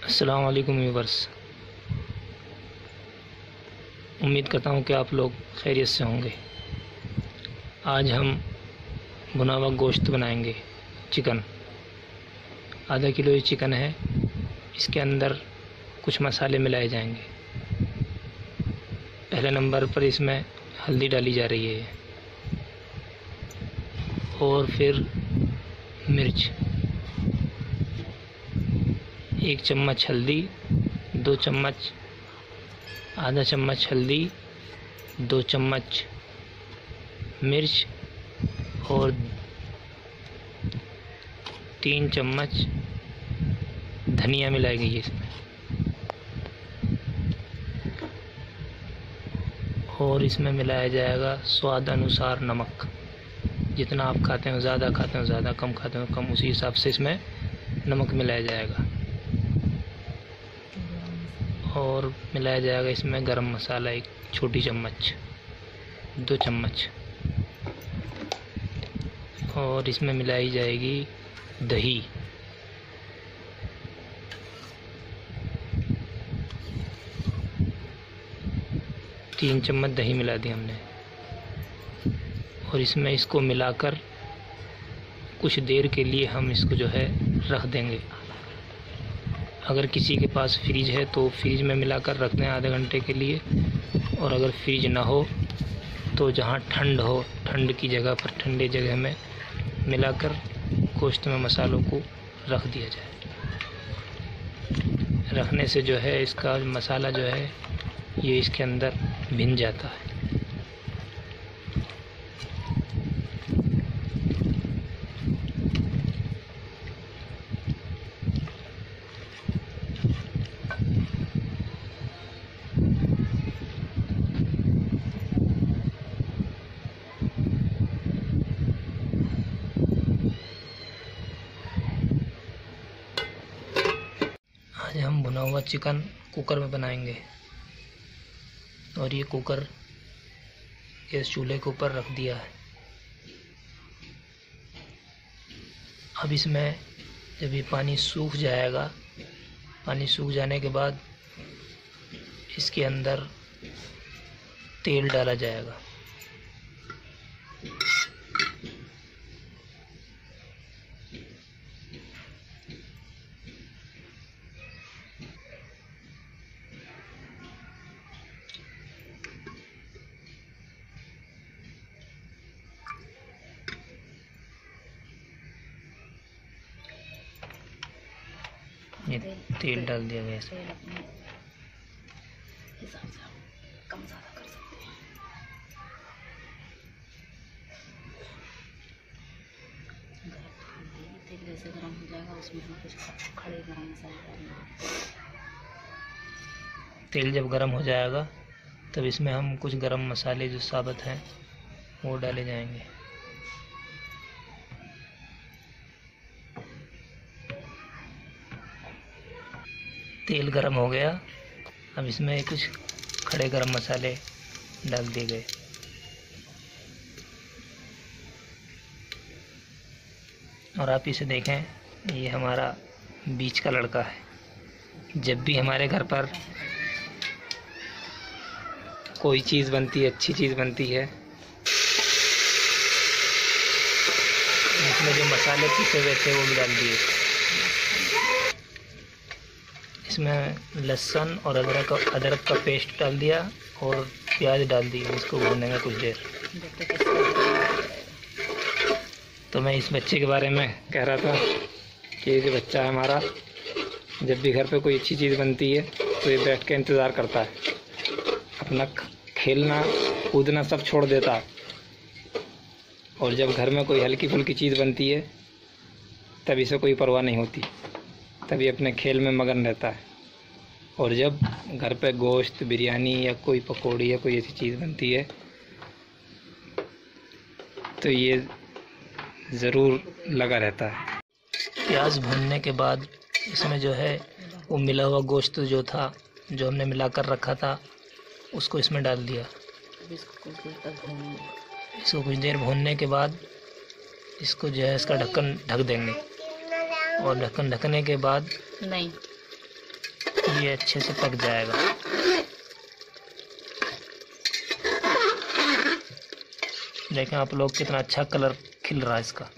अस्सलाम वालेकुम व्यूअर्स। उम्मीद करता हूँ कि आप लोग खैरियत से होंगे। आज हम भुना हुआ गोश्त बनाएंगे, चिकन। आधा किलो ये चिकन है। इसके अंदर कुछ मसाले मिलाए जाएंगे। पहले नंबर पर इसमें हल्दी डाली जा रही है और फिर मिर्च, 1 चम्मच हल्दी, 2 चम्मच, आधा चम्मच हल्दी, 2 चम्मच मिर्च और 3 चम्मच धनिया मिलाई गई है इसमें। और इसमें मिलाया जाएगा स्वाद अनुसार नमक। जितना आप खाते हो ज़्यादा, खाते हो ज़्यादा, कम खाते हो कम, उसी हिसाब से इसमें नमक मिलाया जाएगा। और मिलाया जाएगा इसमें गरम मसाला, 1 छोटी चम्मच, 2 चम्मच। और इसमें मिलाई जाएगी दही, 3 चम्मच दही मिला दी हमने। और इसमें इसको मिलाकर कुछ देर के लिए हम इसको जो है रख देंगे। अगर किसी के पास फ्रिज है तो फ्रिज में मिलाकर रख दें आधे घंटे के लिए। और अगर फ्रिज ना हो तो जहाँ ठंड हो, ठंड की जगह पर, ठंडे जगह में मिलाकर गोश्त में मसालों को रख दिया जाए। रखने से जो है इसका मसाला जो है ये इसके अंदर भिन जाता है। आज हम भुना हुआ चिकन कुकर में बनाएंगे। और ये कुकर गैस चूल्हे के ऊपर रख दिया है। अब इसमें जब ये पानी सूख जाएगा, पानी सूख जाने के बाद इसके अंदर तेल डाला जाएगा। ये तेल डाल दिया गया इसमें। हिसाब से हम कम ज़्यादा कर सकते हैं। तेल जैसे गर्म हो जाएगा उसमें हम कुछ खड़े गरम मसाले डालेंगे। तेल जब गर्म हो जाएगा तब इसमें हम कुछ गरम मसाले जो साबुत हैं वो डाले जाएंगे। तेल गरम हो गया। अब इसमें कुछ खड़े गरम मसाले डाल दिए गए। और आप इसे देखें, ये हमारा बीच का लड़का है। जब भी हमारे घर पर कोई चीज़ बनती है, अच्छी चीज़ बनती है, इसमें जो मसाले पीसे हुए थे वो भी डाल दिए। इसमें लहसुन और अदरक का पेस्ट डाल दिया और प्याज डाल दी। इसको भूनने में कुछ देर। तो मैं इस बच्चे के बारे में कह रहा था कि ये जो बच्चा है हमारा, जब भी घर पे कोई अच्छी चीज़ बनती है तो ये बैठ के इंतज़ार करता है। अपना खेलना कूदना सब छोड़ देता है। और जब घर में कोई हल्की फुल्की चीज़ बनती है तब इसे कोई परवाह नहीं होती, तभी अपने खेल में मगन रहता है। और जब घर पे गोश्त, बिरयानी या कोई पकौड़ी या कोई ऐसी चीज़ बनती है तो ये ज़रूर लगा रहता है। प्याज भूनने के बाद इसमें जो है वो मिला हुआ गोश्त जो था, जो हमने मिलाकर रखा था, उसको इसमें डाल दिया। इसको कुछ देर भूनने के बाद इसको जो है इसका ढक्कन ढक देंगे। और ढक्कन ढकने के बाद नहीं, ये अच्छे से पक जाएगा। देखें आप लोग कितना अच्छा कलर खिल रहा है इसका।